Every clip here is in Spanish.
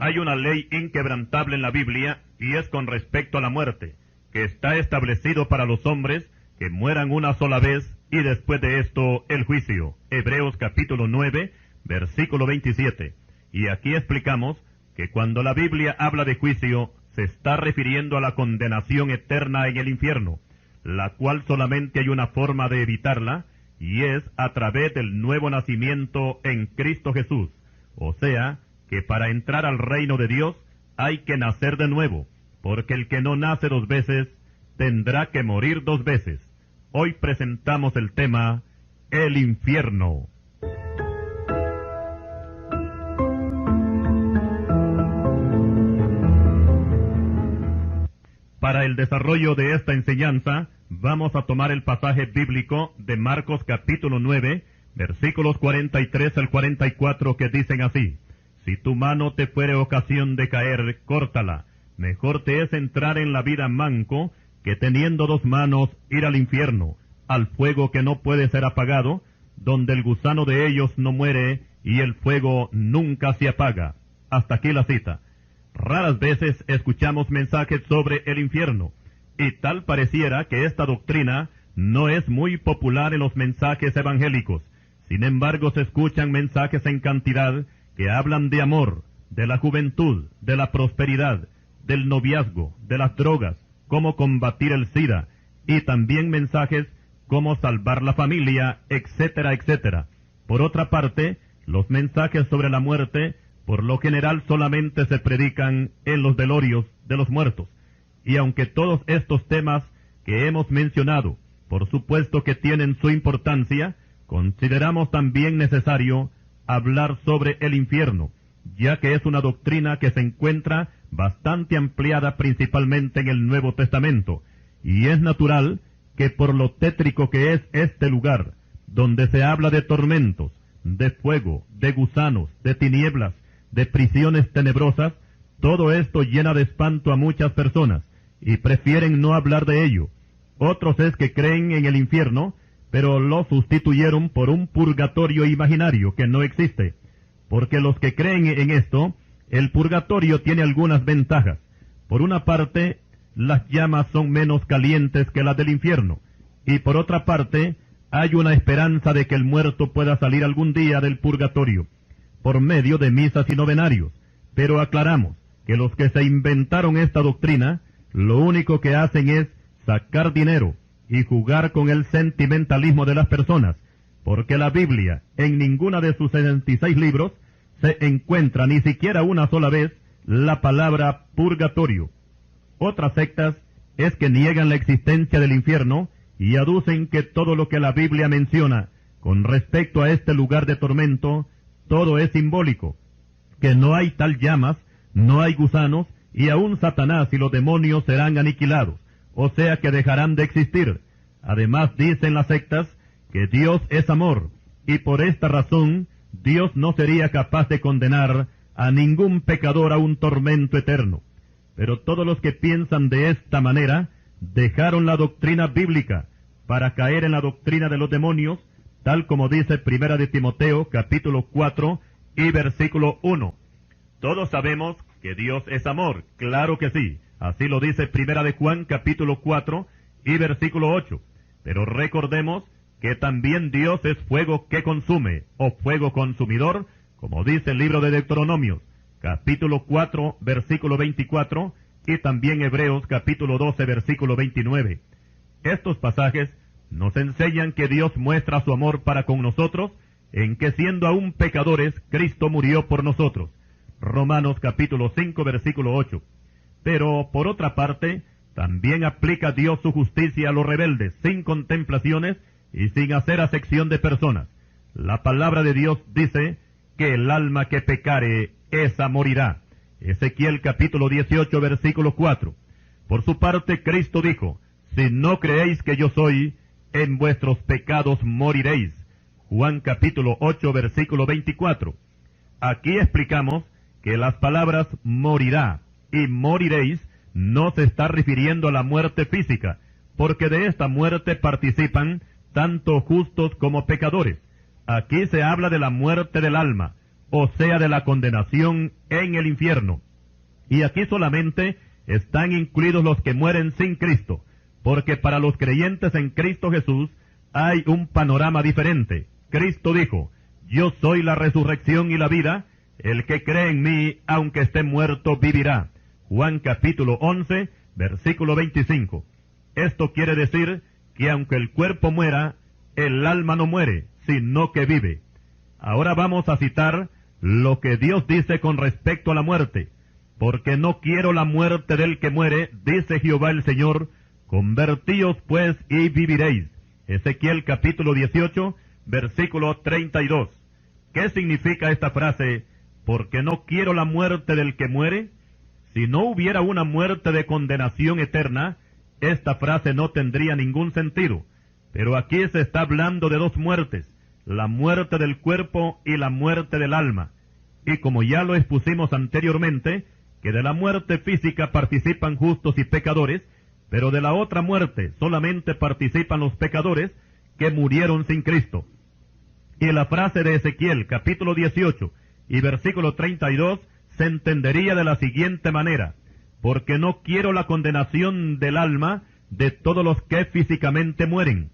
Hay una ley inquebrantable en la Biblia, y es con respecto a la muerte, que está establecido para los hombres que mueran una sola vez, y después de esto el juicio. Hebreos capítulo 9, versículo 27. Y aquí explicamos que cuando la Biblia habla de juicio, se está refiriendo a la condenación eterna en el infierno, la cual solamente hay una forma de evitarla, y es a través del nuevo nacimiento en Cristo Jesús. O sea, que para entrar al reino de Dios hay que nacer de nuevo, porque el que no nace dos veces tendrá que morir dos veces. Hoy presentamos el tema, el infierno. Para el desarrollo de esta enseñanza, vamos a tomar el pasaje bíblico de Marcos capítulo 9, versículos 43 al 44, que dicen así: Si tu mano te fuere ocasión de caer, córtala. Mejor te es entrar en la vida manco, que teniendo dos manos ir al infierno, al fuego que no puede ser apagado, donde el gusano de ellos no muere, y el fuego nunca se apaga. Hasta aquí la cita. Raras veces escuchamos mensajes sobre el infierno, y tal pareciera que esta doctrina no es muy popular en los mensajes evangélicos. Sin embargo, se escuchan mensajes en cantidad que hablan de amor, de la juventud, de la prosperidad, del noviazgo, de las drogas, cómo combatir el SIDA, y también mensajes cómo salvar la familia, etcétera, etcétera. Por otra parte, los mensajes sobre la muerte, por lo general solamente se predican en los velorios de los muertos. Y aunque todos estos temas que hemos mencionado, por supuesto que tienen su importancia, consideramos también necesario hablar sobre el infierno, ya que es una doctrina que se encuentra bastante ampliada principalmente en el Nuevo Testamento, y es natural que por lo tétrico que es este lugar, donde se habla de tormentos, de fuego, de gusanos, de tinieblas, de prisiones tenebrosas, todo esto llena de espanto a muchas personas, y prefieren no hablar de ello. Otros es que creen en el infierno, pero lo sustituyeron por un purgatorio imaginario que no existe, porque los que creen en esto, el purgatorio tiene algunas ventajas. Por una parte, las llamas son menos calientes que las del infierno, y por otra parte, hay una esperanza de que el muerto pueda salir algún día del purgatorio, por medio de misas y novenarios. Pero aclaramos que los que se inventaron esta doctrina, lo único que hacen es sacar dinero y jugar con el sentimentalismo de las personas, porque la Biblia, en ninguna de sus 66 libros, se encuentra ni siquiera una sola vez la palabra purgatorio. Otras sectas es que niegan la existencia del infierno y aducen que todo lo que la Biblia menciona con respecto a este lugar de tormento, todo es simbólico, que no hay tal llamas, no hay gusanos, y aún Satanás y los demonios serán aniquilados, o sea que dejarán de existir. Además dicen las sectas que Dios es amor, y por esta razón Dios no sería capaz de condenar a ningún pecador a un tormento eterno. Pero todos los que piensan de esta manera dejaron la doctrina bíblica para caer en la doctrina de los demonios, tal como dice Primera de Timoteo, capítulo 4 y versículo 1. Todos sabemos que Dios es amor, claro que sí. Así lo dice Primera de Juan, capítulo 4 y versículo 8. Pero recordemos que también Dios es fuego que consume, o fuego consumidor, como dice el libro de Deuteronomios, capítulo 4, versículo 24, y también Hebreos, capítulo 12, versículo 29. Estos pasajes nos enseñan que Dios muestra su amor para con nosotros, en que siendo aún pecadores, Cristo murió por nosotros. Romanos capítulo 5, versículo 8. Pero, por otra parte, también aplica Dios su justicia a los rebeldes, sin contemplaciones y sin hacer acepción de personas. La palabra de Dios dice que el alma que pecare, esa morirá. Ezequiel capítulo 18, versículo 4. Por su parte, Cristo dijo: si no creéis que yo soy, en vuestros pecados moriréis. Juan capítulo 8, versículo 24. Aquí explicamos que las palabras morirá y moriréis no se está refiriendo a la muerte física, porque de esta muerte participan tanto justos como pecadores. Aquí se habla de la muerte del alma, o sea, de la condenación en el infierno. Y aquí solamente están incluidos los que mueren sin Cristo, porque para los creyentes en Cristo Jesús hay un panorama diferente. Cristo dijo: yo soy la resurrección y la vida, el que cree en mí, aunque esté muerto, vivirá. Juan capítulo 11, versículo 25. Esto quiere decir que aunque el cuerpo muera, el alma no muere, sino que vive. Ahora vamos a citar lo que Dios dice con respecto a la muerte. Porque no quiero la muerte del que muere, dice Jehová el Señor, convertíos pues y viviréis. Ezequiel capítulo 18, versículo 32. ¿Qué significa esta frase? Porque no quiero la muerte del que muere. Si no hubiera una muerte de condenación eterna, esta frase no tendría ningún sentido. Pero aquí se está hablando de dos muertes, la muerte del cuerpo y la muerte del alma. Y como ya lo expusimos anteriormente, que de la muerte física participan justos y pecadores, pero de la otra muerte solamente participan los pecadores que murieron sin Cristo. Y la frase de Ezequiel capítulo 18 y versículo 32 se entendería de la siguiente manera: porque no quiero la condenación del alma de todos los que físicamente mueren.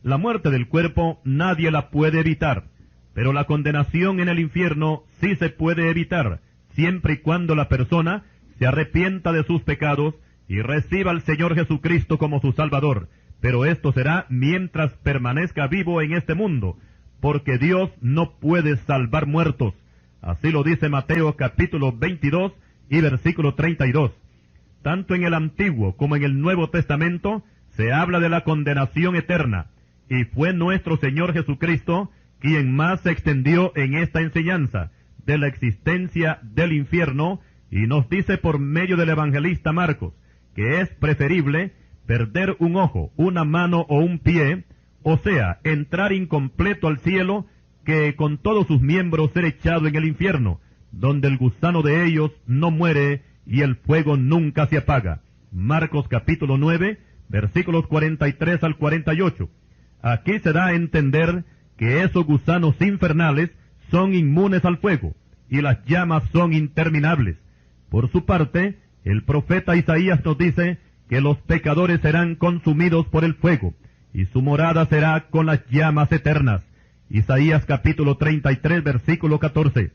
La muerte del cuerpo nadie la puede evitar, pero la condenación en el infierno sí se puede evitar, siempre y cuando la persona se arrepienta de sus pecados y reciba al Señor Jesucristo como su Salvador. Pero esto será mientras permanezca vivo en este mundo, porque Dios no puede salvar muertos. Así lo dice Mateo capítulo 22 y versículo 32. Tanto en el Antiguo como en el Nuevo Testamento se habla de la condenación eterna, y fue nuestro Señor Jesucristo quien más se extendió en esta enseñanza de la existencia del infierno, y nos dice por medio del evangelista Marcos que es preferible perder un ojo, una mano o un pie, o sea, entrar incompleto al cielo, que con todos sus miembros ser echado en el infierno, donde el gusano de ellos no muere y el fuego nunca se apaga. Marcos capítulo 9, versículos 43 al 48. Aquí se da a entender que esos gusanos infernales son inmunes al fuego, y las llamas son interminables. Por su parte, el profeta Isaías nos dice que los pecadores serán consumidos por el fuego, y su morada será con las llamas eternas. Isaías capítulo 33, versículo 14.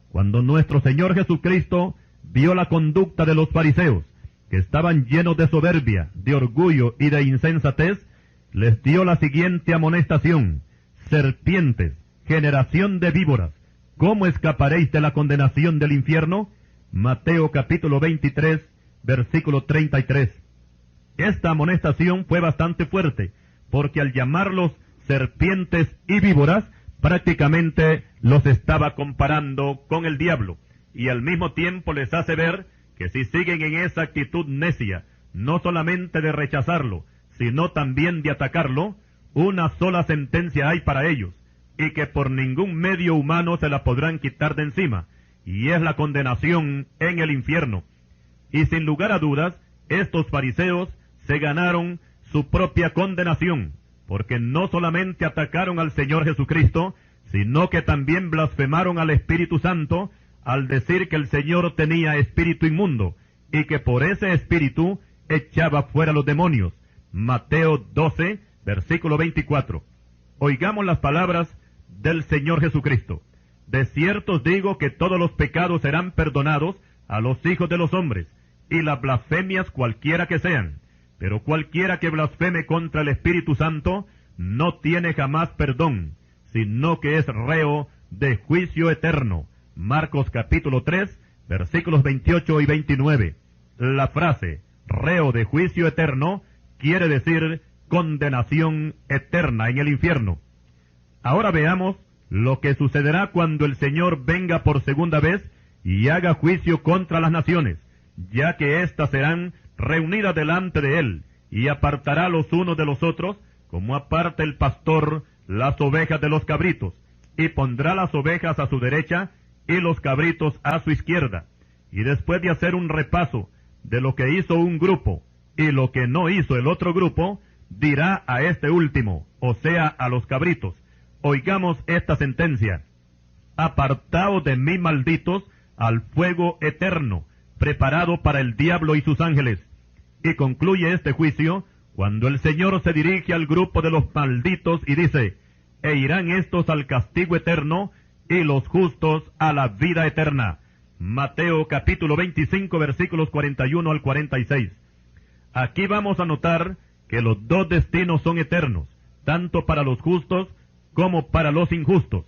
Cuando nuestro Señor Jesucristo vio la conducta de los fariseos, que estaban llenos de soberbia, de orgullo y de insensatez, les dio la siguiente amonestación: serpientes, generación de víboras, ¿cómo escaparéis de la condenación del infierno? Mateo capítulo 23, versículo 33. Esta amonestación fue bastante fuerte, porque al llamarlos serpientes y víboras, prácticamente los estaba comparando con el diablo, y al mismo tiempo les hace ver que si siguen en esa actitud necia, no solamente de rechazarlo, sino también de atacarlo, una sola sentencia hay para ellos, y que por ningún medio humano se la podrán quitar de encima, y es la condenación en el infierno. Y sin lugar a dudas, estos fariseos se ganaron su propia condenación, porque no solamente atacaron al Señor Jesucristo, sino que también blasfemaron al Espíritu Santo al decir que el Señor tenía espíritu inmundo, y que por ese espíritu echaba fuera los demonios. Mateo 12, versículo 24. Oigamos las palabras del Señor Jesucristo. De cierto os digo que todos los pecados serán perdonados a los hijos de los hombres, y las blasfemias cualquiera que sean. Pero cualquiera que blasfeme contra el Espíritu Santo no tiene jamás perdón, sino que es reo de juicio eterno. Marcos capítulo 3, versículos 28 y 29. La frase reo de juicio eterno quiere decir condenación eterna en el infierno. Ahora veamos lo que sucederá cuando el Señor venga por segunda vez y haga juicio contra las naciones, ya que éstas serán reunidas delante de Él, y apartará los unos de los otros, como aparta el pastor las ovejas de los cabritos, y pondrá las ovejas a su derecha y los cabritos a su izquierda. Y después de hacer un repaso de lo que hizo un grupo y lo que no hizo el otro grupo, dirá a este último, o sea, a los cabritos: oigamos esta sentencia. apartaos de mí, malditos, al fuego eterno, preparado para el diablo y sus ángeles. Y concluye este juicio cuando el Señor se dirige al grupo de los malditos y dice, e irán estos al castigo eterno, y los justos a la vida eterna. Mateo capítulo 25, versículos 41 al 46. Aquí vamos a notar que los dos destinos son eternos, tanto para los justos como para los injustos.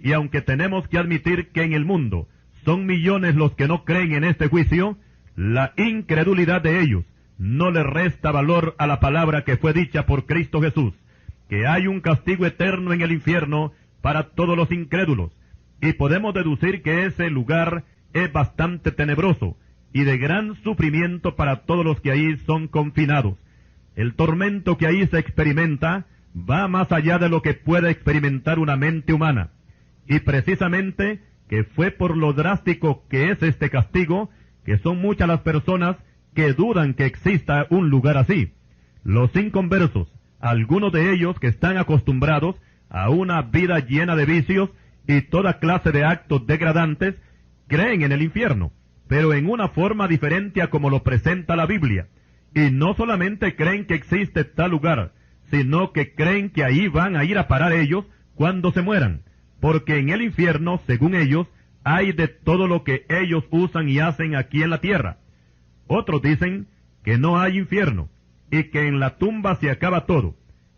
Y aunque tenemos que admitir que en el mundo son millones los que no creen en este juicio, la incredulidad de ellos no le resta valor a la palabra que fue dicha por Cristo Jesús, que hay un castigo eterno en el infierno para todos los incrédulos. Y podemos deducir que ese lugar es bastante tenebroso y de gran sufrimiento para todos los que ahí son confinados. El tormento que ahí se experimenta va más allá de lo que puede experimentar una mente humana. Y precisamente que fue por lo drástico que es este castigo, que son muchas las personas que dudan que exista un lugar así. Los inconversos, algunos de ellos que están acostumbrados a una vida llena de vicios y toda clase de actos degradantes, creen en el infierno, pero en una forma diferente a como lo presenta la Biblia. Y no solamente creen que existe tal lugar, sino que creen que ahí van a ir a parar ellos cuando se mueran, porque en el infierno, según ellos, hay de todo lo que ellos usan y hacen aquí en la tierra. Otros dicen que no hay infierno, y que en la tumba se acaba todo,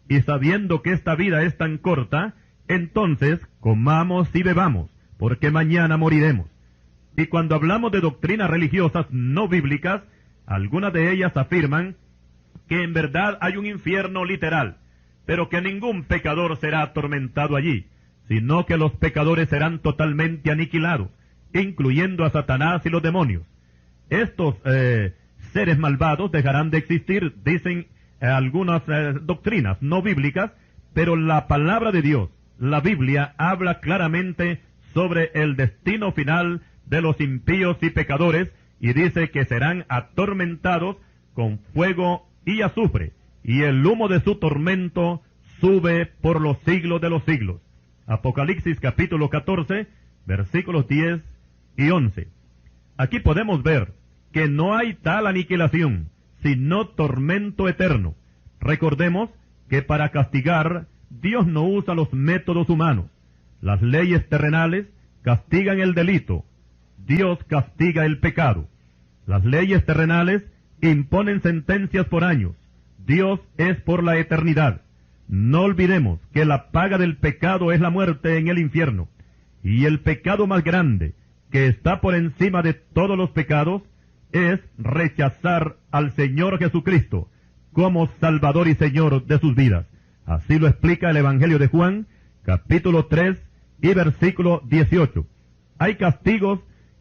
y sabiendo que esta vida es tan corta, entonces comamos y bebamos, porque mañana moriremos. Y cuando hablamos de doctrinas religiosas no bíblicas, algunas de ellas afirman que en verdad hay un infierno literal, pero que ningún pecador será atormentado allí, sino que los pecadores serán totalmente aniquilados, incluyendo a Satanás y los demonios. Estos seres malvados dejarán de existir, dicen algunas doctrinas no bíblicas, pero la palabra de Dios, la Biblia, habla claramente sobre el destino final de los impíos y pecadores, y dice que serán atormentados con fuego y azufre, y el humo de su tormento sube por los siglos de los siglos. Apocalipsis capítulo 14, versículos 10 y 11. Aquí podemos ver que no hay tal aniquilación, sino tormento eterno. Recordemos que para castigar, Dios no usa los métodos humanos. Las leyes terrenales castigan el delito. Dios castiga el pecado. Las leyes terrenales imponen sentencias por años. Dios es por la eternidad. No olvidemos que la paga del pecado es la muerte en el infierno. Y el pecado más grande, que está por encima de todos los pecados, es rechazar al Señor Jesucristo como Salvador y Señor de sus vidas. Así lo explica el Evangelio de Juan, capítulo 3 y versículo 18. Hay castigos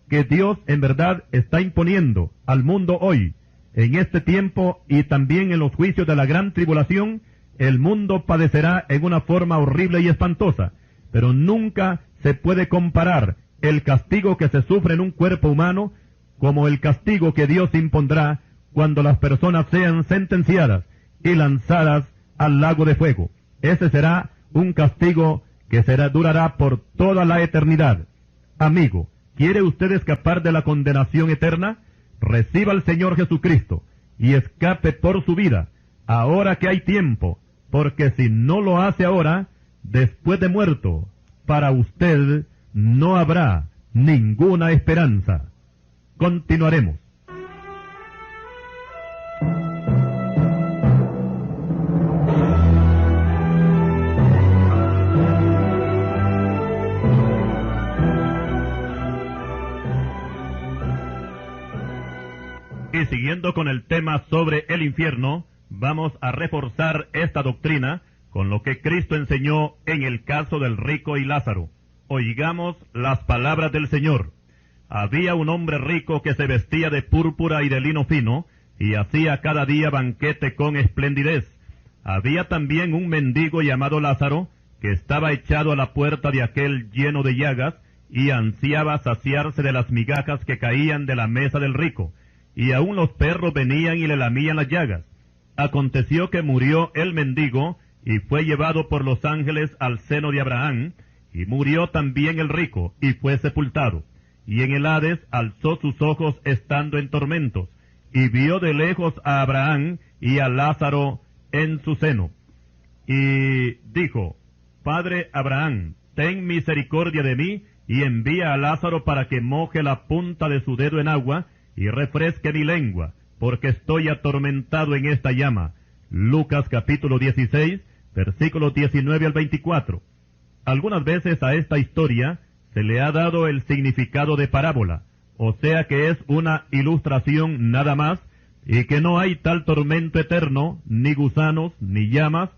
que Dios en verdad está imponiendo al mundo hoy. En este tiempo y también en los juicios de la gran tribulación, el mundo padecerá en una forma horrible y espantosa, pero nunca se puede comparar el castigo que se sufre en un cuerpo humano como el castigo que Dios impondrá cuando las personas sean sentenciadas y lanzadas al lago de fuego. Ese será un castigo que durará por toda la eternidad. Amigo, ¿quiere usted escapar de la condenación eterna? Reciba al Señor Jesucristo y escape por su vida, ahora que hay tiempo, porque si no lo hace ahora, después de muerto, para usted no habrá ninguna esperanza. Continuaremos. Y siguiendo con el tema sobre el infierno, vamos a reforzar esta doctrina con lo que Cristo enseñó en el caso del rico y Lázaro. Oigamos las palabras del Señor. Había un hombre rico que se vestía de púrpura y de lino fino, y hacía cada día banquete con esplendidez. Había también un mendigo llamado Lázaro, que estaba echado a la puerta de aquel lleno de llagas, y ansiaba saciarse de las migajas que caían de la mesa del rico, y aun los perros venían y le lamían las llagas. Aconteció que murió el mendigo, y fue llevado por los ángeles al seno de Abraham, y murió también el rico, y fue sepultado. Y en el Hades alzó sus ojos estando en tormentos, y vio de lejos a Abraham y a Lázaro en su seno. Y dijo, Padre Abraham, ten misericordia de mí, y envía a Lázaro para que moje la punta de su dedo en agua, y refresque mi lengua, porque estoy atormentado en esta llama. Lucas capítulo 16, versículos 19 al 24. Algunas veces a esta historia se le ha dado el significado de parábola, o sea que es una ilustración nada más, y que no hay tal tormento eterno, ni gusanos, ni llamas.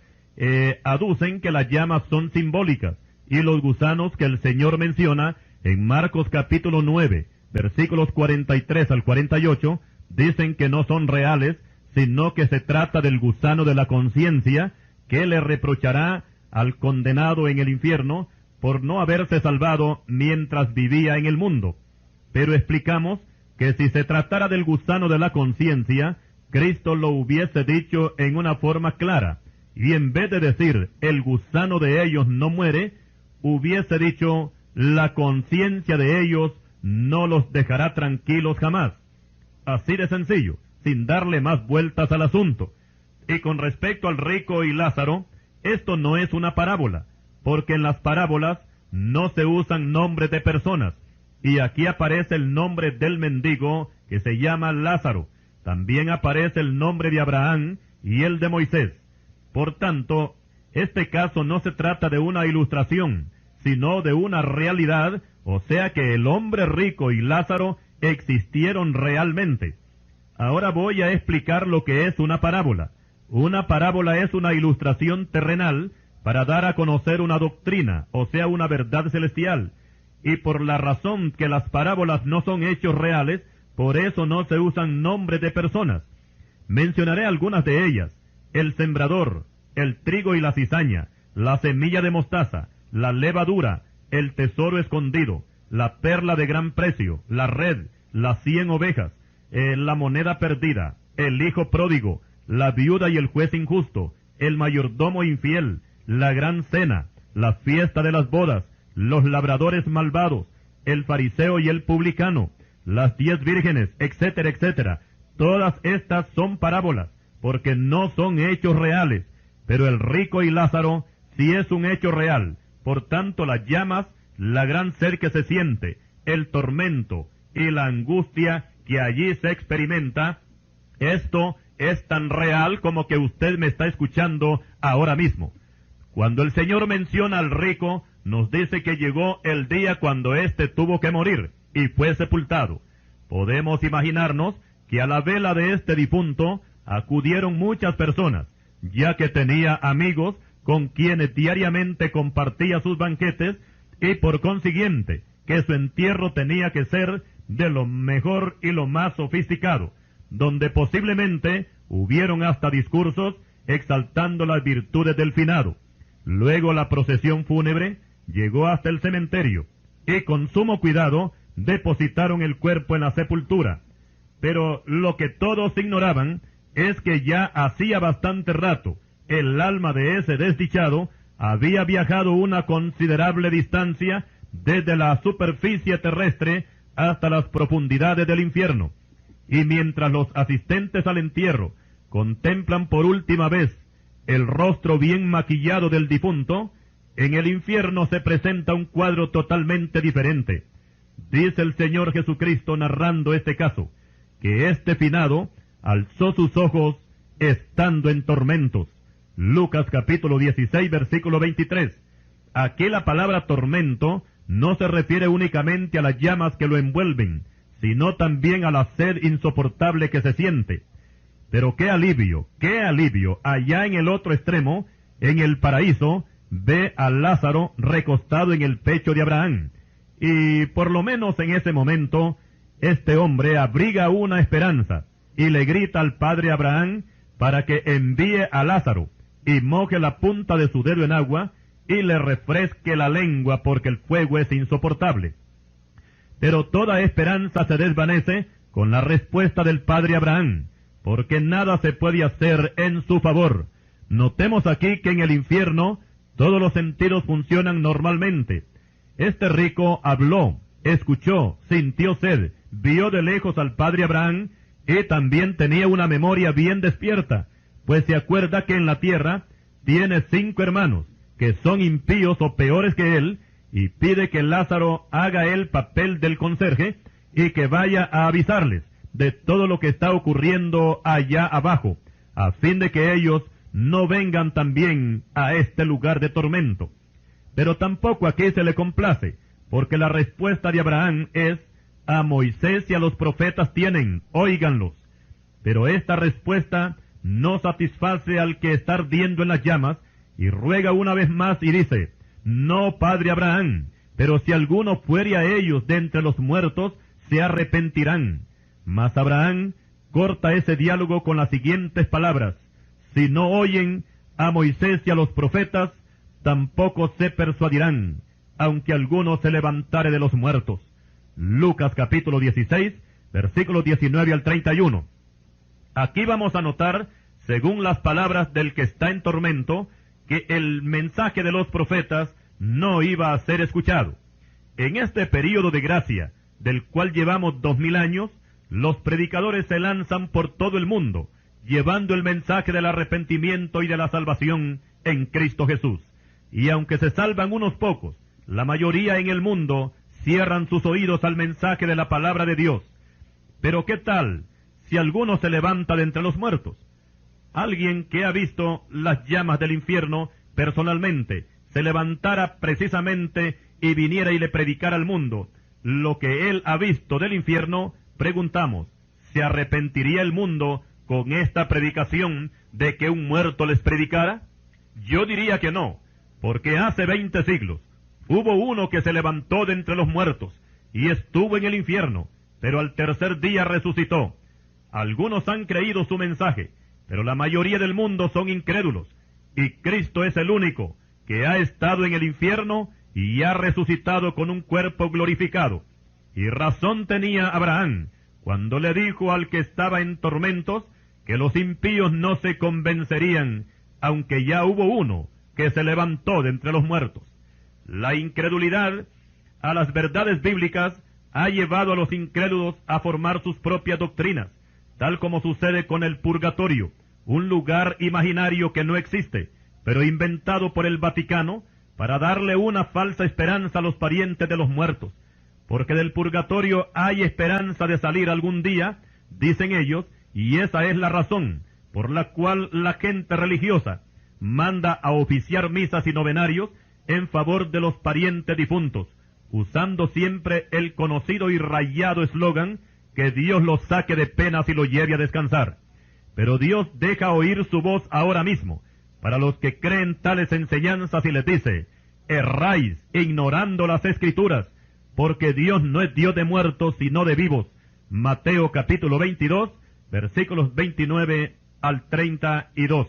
Aducen que las llamas son simbólicas, y los gusanos que el Señor menciona en Marcos capítulo 9, versículos 43 al 48, dicen que no son reales, sino que se trata del gusano de la conciencia, que le reprochará al condenado en el infierno por no haberse salvado mientras vivía en el mundo. Pero explicamos que si se tratara del gusano de la conciencia, Cristo lo hubiese dicho en una forma clara, y en vez de decir, el gusano de ellos no muere, hubiese dicho, la conciencia de ellos no los dejará tranquilos jamás. Así de sencillo, sin darle más vueltas al asunto. Y con respecto al rico y Lázaro, esto no es una parábola, porque en las parábolas no se usan nombres de personas, y aquí aparece el nombre del mendigo que se llama Lázaro. También aparece el nombre de Abraham y el de Moisés. Por tanto, este caso no se trata de una ilustración, sino de una realidad, o sea que el hombre rico y Lázaro existieron realmente. Ahora voy a explicar lo que es una parábola. Una parábola es una ilustración terrenal para dar a conocer una doctrina, o sea, una verdad celestial. Y por la razón que las parábolas no son hechos reales, por eso no se usan nombres de personas. Mencionaré algunas de ellas: el sembrador, el trigo y la cizaña, la semilla de mostaza, la levadura, el tesoro escondido, la perla de gran precio, la red, las 100 ovejas, la moneda perdida, el hijo pródigo, la viuda y el juez injusto, el mayordomo infiel, la gran cena, la fiesta de las bodas, los labradores malvados, el fariseo y el publicano, las 10 vírgenes, etcétera, etcétera. Todas estas son parábolas, porque no son hechos reales, pero el rico y Lázaro sí es un hecho real. Por tanto, las llamas, la gran sed que se siente, el tormento y la angustia que allí se experimenta, esto es tan real como que usted me está escuchando ahora mismo. Cuando el Señor menciona al rico, nos dice que llegó el día cuando éste tuvo que morir y fue sepultado. Podemos imaginarnos que a la vela de este difunto acudieron muchas personas, ya que tenía amigos con quienes diariamente compartía sus banquetes, y por consiguiente que su entierro tenía que ser de lo mejor y lo más sofisticado, donde posiblemente hubieron hasta discursos exaltando las virtudes del finado. Luego la procesión fúnebre llegó hasta el cementerio, y con sumo cuidado depositaron el cuerpo en la sepultura. Pero lo que todos ignoraban es que ya hacía bastante rato el alma de ese desdichado había viajado una considerable distancia desde la superficie terrestre hasta las profundidades del infierno. Y mientras los asistentes al entierro contemplan por última vez el rostro bien maquillado del difunto, en el infierno se presenta un cuadro totalmente diferente. Dice el Señor Jesucristo narrando este caso, que este finado alzó sus ojos estando en tormentos. Lucas capítulo 16, versículo 23. Aquí la palabra tormento no se refiere únicamente a las llamas que lo envuelven, sino también a la sed insoportable que se siente. Pero qué alivio, allá en el otro extremo, en el paraíso, ve a Lázaro recostado en el pecho de Abraham. Y por lo menos en ese momento, este hombre abriga una esperanza, y le grita al padre Abraham para que envíe a Lázaro, y moje la punta de su dedo en agua, y le refresque la lengua, porque el fuego es insoportable. Pero toda esperanza se desvanece con la respuesta del padre Abraham, porque nada se puede hacer en su favor. Notemos aquí que en el infierno Todos los sentidos funcionan normalmente. Este rico habló, escuchó, sintió sed, vio de lejos al padre Abraham y también tenía una memoria bien despierta, pues se acuerda que en la tierra tiene 5 hermanos, que son impíos o peores que él, y pide que Lázaro haga el papel del conserje y que vaya a avisarles de todo lo que está ocurriendo allá abajo, a fin de que ellos no vengan también a este lugar de tormento. Pero tampoco aquí se le complace, porque la respuesta de Abraham es: a Moisés y a los profetas tienen, óiganlos. Pero esta respuesta no satisface al que está ardiendo en las llamas, y ruega una vez más y dice: no, padre Abraham, pero si alguno fuere a ellos de entre los muertos, se arrepentirán. Mas Abraham corta ese diálogo con las siguientes palabras: si no oyen a Moisés y a los profetas, tampoco se persuadirán, aunque alguno se levantare de los muertos. Lucas capítulo 16, versículos 19 al 31. Aquí vamos a notar, según las palabras del que está en tormento, que el mensaje de los profetas no iba a ser escuchado. En este período de gracia, del cual llevamos 2000 años, los predicadores se lanzan por todo el mundo, llevando el mensaje del arrepentimiento y de la salvación en Cristo Jesús. Y aunque se salvan unos pocos, la mayoría en el mundo cierran sus oídos al mensaje de la palabra de Dios. Pero ¿qué tal si alguno se levanta de entre los muertos? Alguien que ha visto las llamas del infierno personalmente, se levantara precisamente y viniera y le predicara al mundo lo que él ha visto del infierno, preguntamos, ¿se arrepentiría el mundo con esta predicación de que un muerto les predicara? Yo diría que no, porque hace 20 siglos hubo uno que se levantó de entre los muertos y estuvo en el infierno, pero al tercer día resucitó. Algunos han creído su mensaje, pero la mayoría del mundo son incrédulos, y Cristo es el único que ha estado en el infierno y ha resucitado con un cuerpo glorificado. Y razón tenía Abraham cuando le dijo al que estaba en tormentos que los impíos no se convencerían, aunque ya hubo uno que se levantó de entre los muertos. La incredulidad a las verdades bíblicas ha llevado a los incrédulos a formar sus propias doctrinas, tal como sucede con el purgatorio, un lugar imaginario que no existe, pero inventado por el Vaticano para darle una falsa esperanza a los parientes de los muertos, porque del purgatorio hay esperanza de salir algún día, dicen ellos, y esa es la razón por la cual la gente religiosa manda a oficiar misas y novenarios en favor de los parientes difuntos, usando siempre el conocido y rayado eslogan que Dios los saque de penas y los lleve a descansar. Pero Dios deja oír su voz ahora mismo para los que creen tales enseñanzas y les dice: erráis ignorando las Escrituras, porque Dios no es Dios de muertos sino de vivos. Mateo capítulo 22, versículos 29 al 32.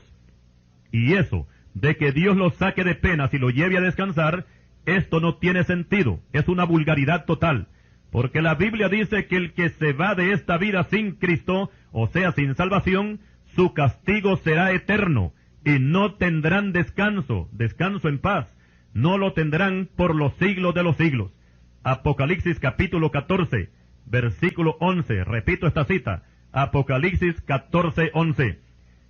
Y eso de que Dios los saque de penas y los lleve a descansar, esto no tiene sentido, es una vulgaridad total, porque la Biblia dice que el que se va de esta vida sin Cristo, o sea, sin salvación, su castigo será eterno, y no tendrán descanso en paz, no lo tendrán por los siglos de los siglos. Apocalipsis capítulo 14, versículo 11, repito esta cita, Apocalipsis 14, 11.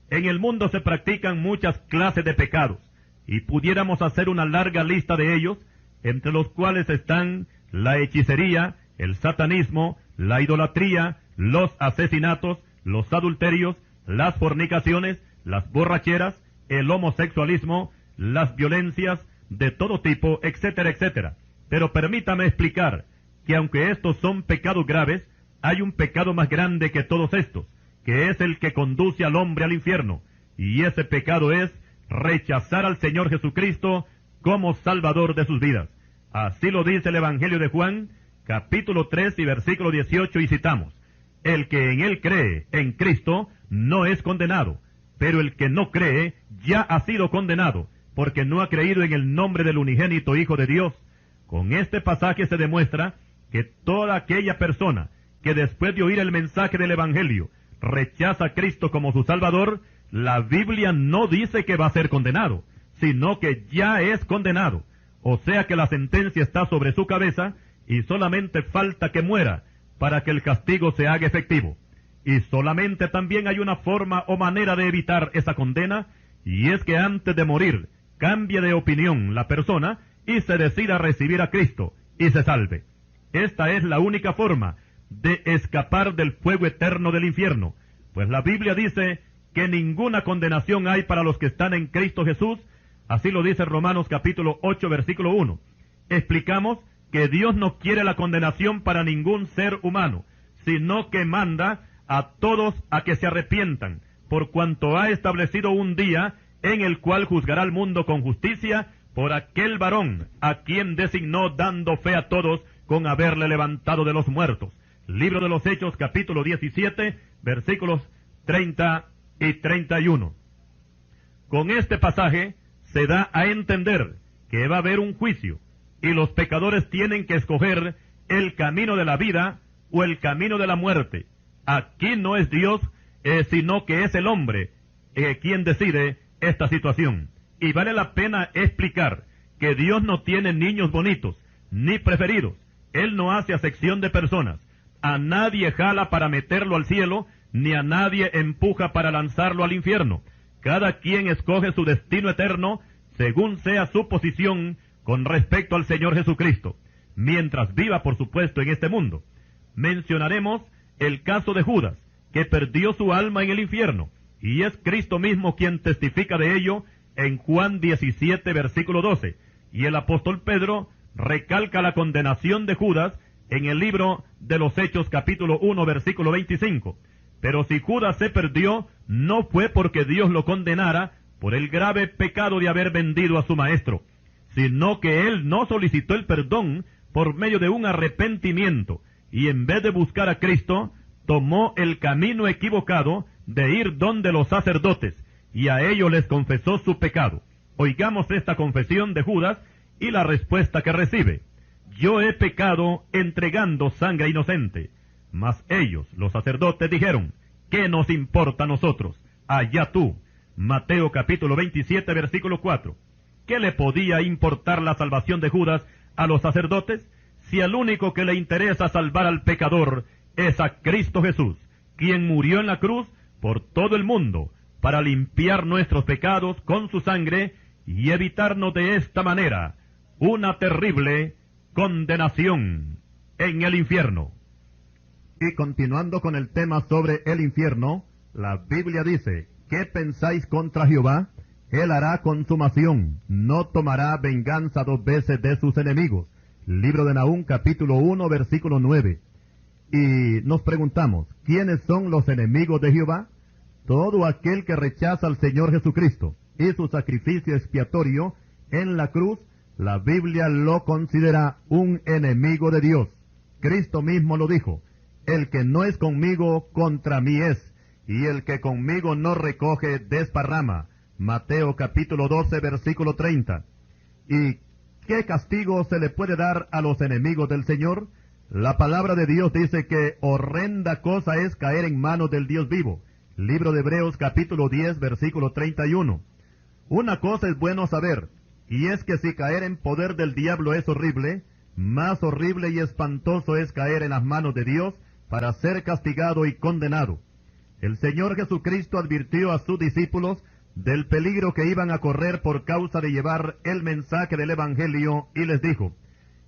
En el mundo se practican muchas clases de pecados, y pudiéramos hacer una larga lista de ellos, entre los cuales están la hechicería, el satanismo, la idolatría, los asesinatos, los adulterios, las fornicaciones, las borracheras, el homosexualismo, las violencias de todo tipo, etcétera, etcétera. Pero permítame explicar que aunque estos son pecados graves, hay un pecado más grande que todos estos, que es el que conduce al hombre al infierno, y ese pecado es rechazar al Señor Jesucristo como Salvador de sus vidas. Así lo dice el Evangelio de Juan, capítulo 3 y versículo 18, y citamos: el que en él cree, en Cristo, no es condenado, pero el que no cree ya ha sido condenado, porque no ha creído en el nombre del unigénito Hijo de Dios. Con este pasaje se demuestra que toda aquella persona que después de oír el mensaje del Evangelio rechaza a Cristo como su Salvador, la Biblia no dice que va a ser condenado, sino que ya es condenado. O sea que la sentencia está sobre su cabeza y solamente falta que muera para que el castigo se haga efectivo. Y solamente también hay una forma o manera de evitar esa condena, y es que antes de morir cambie de opinión la persona y se decida recibir a Cristo y se salve. Esta es la única forma de escapar del fuego eterno del infierno, pues la Biblia dice que ninguna condenación hay para los que están en Cristo Jesús. Así lo dice Romanos capítulo 8, versículo 1. Explicamos que Dios no quiere la condenación para ningún ser humano, sino que manda a todos a que se arrepientan, por cuanto ha establecido un día en el cual juzgará al mundo con justicia por aquel varón a quien designó, dando fe a todos con haberle levantado de los muertos. Libro de los Hechos, capítulo 17, versículos 30 y 31. Con este pasaje se da a entender que va a haber un juicio, y los pecadores tienen que escoger el camino de la vida o el camino de la muerte. Aquí no es Dios, sino que es el hombre quien decide esta situación. Y vale la pena explicar que Dios no tiene niños bonitos, ni preferidos. Él no hace acepción de personas. A nadie jala para meterlo al cielo, ni a nadie empuja para lanzarlo al infierno. Cada quien escoge su destino eterno según sea su posición con respecto al Señor Jesucristo, mientras viva, por supuesto, en este mundo. Mencionaremos el caso de Judas, que perdió su alma en el infierno, y es Cristo mismo quien testifica de ello en Juan 17, versículo 12, y el apóstol Pedro recalca la condenación de Judas en el libro de los Hechos, capítulo 1, versículo 25. Pero si Judas se perdió, no fue porque Dios lo condenara por el grave pecado de haber vendido a su maestro, sino que él no solicitó el perdón por medio de un arrepentimiento, y en vez de buscar a Cristo, tomó el camino equivocado de ir donde los sacerdotes, y a ellos les confesó su pecado. Oigamos esta confesión de Judas y la respuesta que recibe: yo he pecado entregando sangre inocente. Mas ellos, los sacerdotes, dijeron: ¿qué nos importa a nosotros? Allá tú. Mateo capítulo 27, versículo 4. ¿Qué le podía importar la salvación de Judas a los sacerdotes, si al único que le interesa salvar al pecador es a Cristo Jesús, quien murió en la cruz por todo el mundo, para limpiar nuestros pecados con su sangre y evitarnos de esta manera una terrible condenación en el infierno? Y continuando con el tema sobre el infierno, la Biblia dice: ¿qué pensáis contra Jehová? Él hará consumación, no tomará venganza 2 veces de sus enemigos. Libro de Nahum, capítulo 1, versículo 9. Y nos preguntamos, ¿quiénes son los enemigos de Jehová? Todo aquel que rechaza al Señor Jesucristo y su sacrificio expiatorio en la cruz. La Biblia lo considera un enemigo de Dios. Cristo mismo lo dijo: el que no es conmigo, contra mí es, y el que conmigo no recoge, desparrama. Mateo capítulo 12, versículo 30. ¿Y qué castigo se le puede dar a los enemigos del Señor? La palabra de Dios dice que horrenda cosa es caer en manos del Dios vivo. Libro de Hebreos capítulo 10, versículo 31. Una cosa es bueno saber, y es que si caer en poder del diablo es horrible, más horrible y espantoso es caer en las manos de Dios para ser castigado y condenado. El Señor Jesucristo advirtió a sus discípulos del peligro que iban a correr por causa de llevar el mensaje del Evangelio, y les dijo: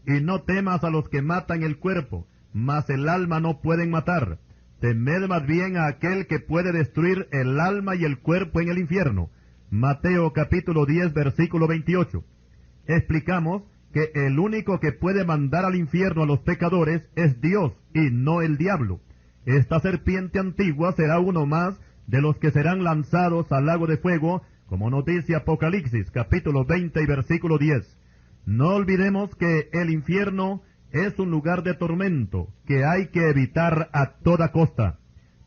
y no temas a los que matan el cuerpo, mas el alma no pueden matar. Temed más bien a aquel que puede destruir el alma y el cuerpo en el infierno. Mateo capítulo 10, versículo 28. Explicamos que el único que puede mandar al infierno a los pecadores es Dios y no el diablo. Esta serpiente antigua será uno más de los que serán lanzados al lago de fuego, como nos dice Apocalipsis capítulo 20 y versículo 10. No olvidemos que el infierno es un lugar de tormento que hay que evitar a toda costa.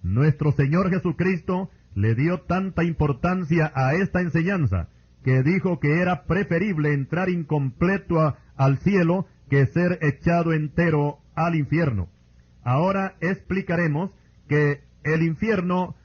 Nuestro Señor Jesucristo le dio tanta importancia a esta enseñanza que dijo que era preferible entrar incompleto al cielo que ser echado entero al infierno. Ahora explicaremos que el infierno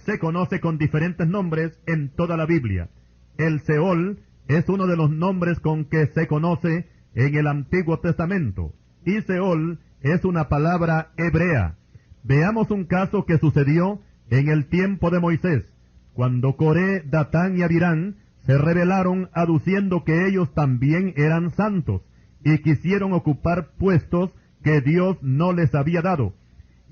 se conoce con diferentes nombres en toda la Biblia. El Seol es uno de los nombres con que se conoce en el Antiguo Testamento, y Seol es una palabra hebrea. Veamos un caso que sucedió en el tiempo de Moisés, cuando Coré, Datán y Abirán se rebelaron aduciendo que ellos también eran santos, y quisieron ocupar puestos que Dios no les había dado.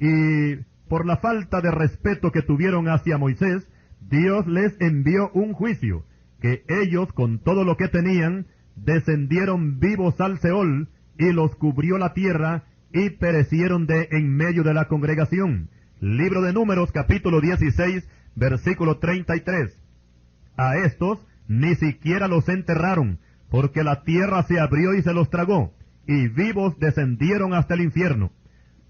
Y por la falta de respeto que tuvieron hacia Moisés, Dios les envió un juicio, que ellos con todo lo que tenían, descendieron vivos al Seol, y los cubrió la tierra, y perecieron de en medio de la congregación. Libro de Números, capítulo 16, versículo 33. A estos ni siquiera los enterraron, porque la tierra se abrió y se los tragó, y vivos descendieron hasta el infierno.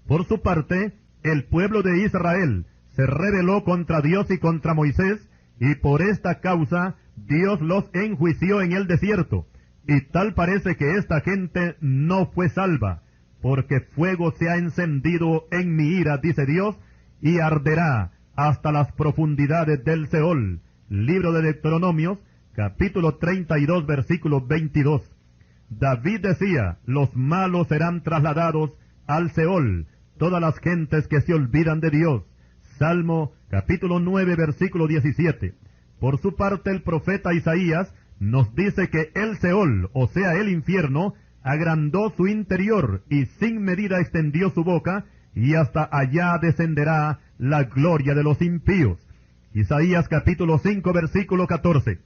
Por su parte, el pueblo de Israel se rebeló contra Dios y contra Moisés, y por esta causa Dios los enjuició en el desierto. Y tal parece que esta gente no fue salva, porque fuego se ha encendido en mi ira, dice Dios, y arderá hasta las profundidades del Seol. Libro de Deuteronomios, capítulo 32, versículo 22. David decía, los malos serán trasladados al Seol, todas las gentes que se olvidan de Dios. Salmo, capítulo 9, versículo 17. Por su parte, el profeta Isaías nos dice que el Seol, o sea, el infierno, agrandó su interior y sin medida extendió su boca, y hasta allá descenderá la gloria de los impíos. Isaías capítulo 5, versículo 14.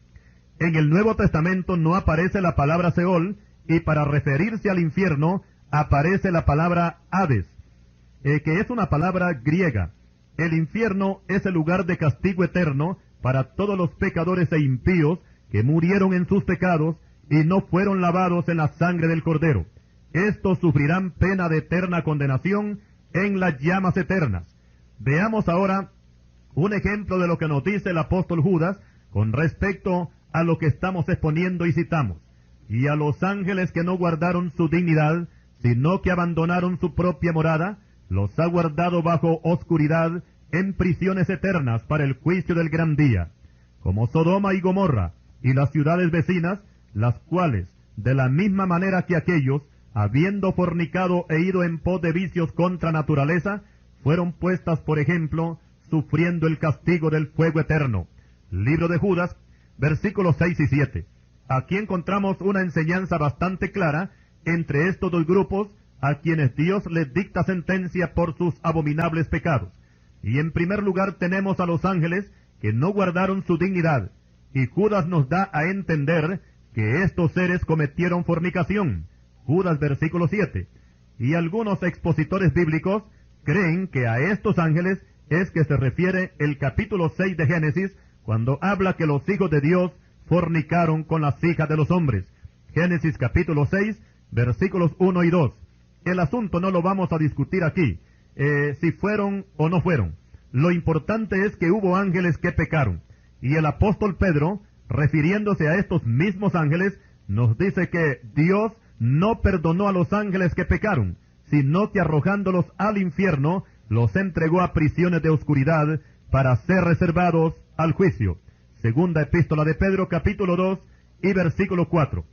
En el Nuevo Testamento no aparece la palabra Seol, y para referirse al infierno aparece la palabra Hades, que es una palabra griega. El infierno es el lugar de castigo eterno para todos los pecadores e impíos que murieron en sus pecados y no fueron lavados en la sangre del Cordero. Estos sufrirán pena de eterna condenación en las llamas eternas. Veamos ahora un ejemplo de lo que nos dice el apóstol Judas con respecto a lo que estamos exponiendo y citamos. Y a los ángeles que no guardaron su dignidad, sino que abandonaron su propia morada, los ha guardado bajo oscuridad en prisiones eternas para el juicio del gran día, como Sodoma y Gomorra y las ciudades vecinas, las cuales, de la misma manera que aquellos, habiendo fornicado e ido en pos de vicios contra naturaleza, fueron puestas por ejemplo, sufriendo el castigo del fuego eterno. Libro de Judas, versículos 6 y 7. Aquí encontramos una enseñanza bastante clara entre estos dos grupos, a quienes Dios les dicta sentencia por sus abominables pecados. Y en primer lugar tenemos a los ángeles que no guardaron su dignidad, y Judas nos da a entender que estos seres cometieron fornicación. Judas versículo 7. Y algunos expositores bíblicos creen que a estos ángeles es que se refiere el capítulo 6 de Génesis, cuando habla que los hijos de Dios fornicaron con las hijas de los hombres. Génesis capítulo 6, versículos 1 y 2. El asunto no lo vamos a discutir aquí, si fueron o no fueron. Lo importante es que hubo ángeles que pecaron. Y el apóstol Pedro, refiriéndose a estos mismos ángeles, nos dice que Dios no perdonó a los ángeles que pecaron, sino que arrojándolos al infierno, los entregó a prisiones de oscuridad para ser reservados al juicio. Segunda epístola de Pedro, capítulo 2 y versículo 4.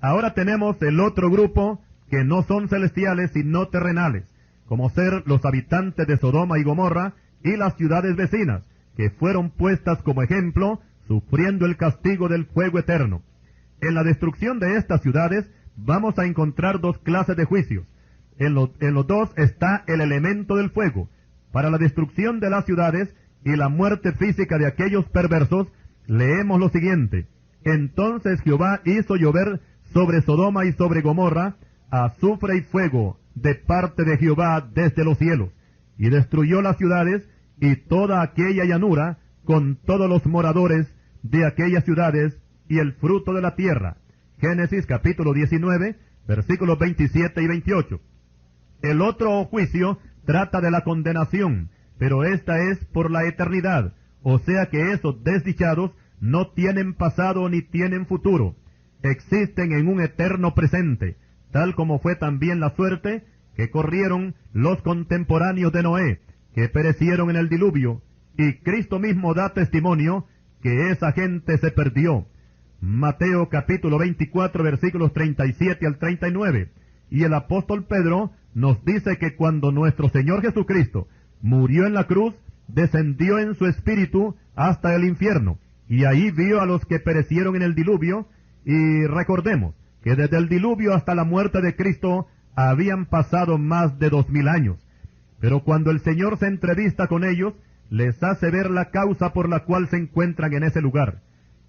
Ahora tenemos el otro grupo que no son celestiales sino terrenales, como ser los habitantes de Sodoma y Gomorra y las ciudades vecinas, que fueron puestas como ejemplo, sufriendo el castigo del fuego eterno. En la destrucción de estas ciudades vamos a encontrar dos clases de juicios. En los dos está el elemento del fuego. Para la destrucción de las ciudades y la muerte física de aquellos perversos, leemos lo siguiente: entonces Jehová hizo llover sobre Sodoma y sobre Gomorra azufre y fuego de parte de Jehová desde los cielos, y destruyó las ciudades y toda aquella llanura con todos los moradores de aquellas ciudades y el fruto de la tierra. Génesis capítulo 19, versículos 27 y 28. El otro juicio trata de la condenación, pero esta es por la eternidad, o sea que esos desdichados no tienen pasado ni tienen futuro, existen en un eterno presente, tal como fue también la suerte que corrieron los contemporáneos de Noé, que perecieron en el diluvio, y Cristo mismo da testimonio que esa gente se perdió. Mateo capítulo 24, versículos 37 al 39. Y el apóstol Pedro nos dice que cuando nuestro Señor Jesucristo murió en la cruz, descendió en su espíritu hasta el infierno, y ahí vio a los que perecieron en el diluvio, y recordemos que desde el diluvio hasta la muerte de Cristo habían pasado más de 2000 años. Pero cuando el Señor se entrevista con ellos, les hace ver la causa por la cual se encuentran en ese lugar.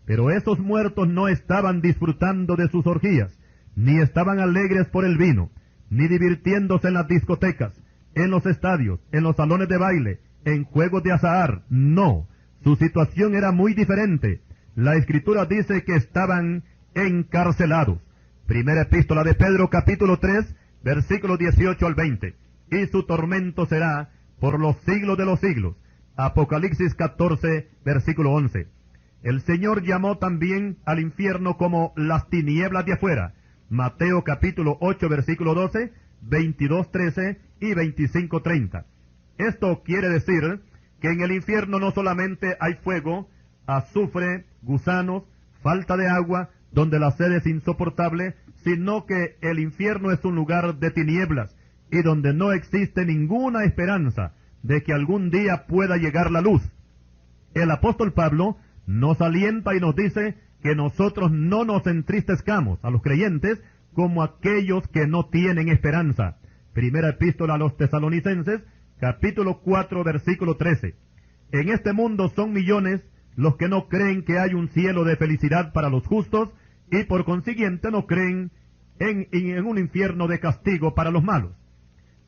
Pero esos muertos no estaban disfrutando de sus orgías, ni estaban alegres por el vino, ni divirtiéndose en las discotecas, en los estadios, en los salones de baile, en juegos de azahar. No, su situación era muy diferente. La Escritura dice que estaban encarcelados. Primera epístola de Pedro, capítulo 3, versículos 18 al 20. Y su tormento será por los siglos de los siglos. Apocalipsis 14, versículo 11. El Señor llamó también al infierno como las tinieblas de afuera. Mateo capítulo 8, versículo 12, 22, 13 y 25, 30. Esto quiere decir que en el infierno no solamente hay fuego, azufre, gusanos, falta de agua, donde la sed es insoportable, sino que el infierno es un lugar de tinieblas y donde no existe ninguna esperanza de que algún día pueda llegar la luz. El apóstol Pablo nos alienta y nos dice que nosotros no nos entristezcamos a los creyentes como aquellos que no tienen esperanza. Primera epístola a los Tesalonicenses, capítulo 4, versículo 13. En este mundo son millones los que no creen que hay un cielo de felicidad para los justos y por consiguiente no creen en un infierno de castigo para los malos.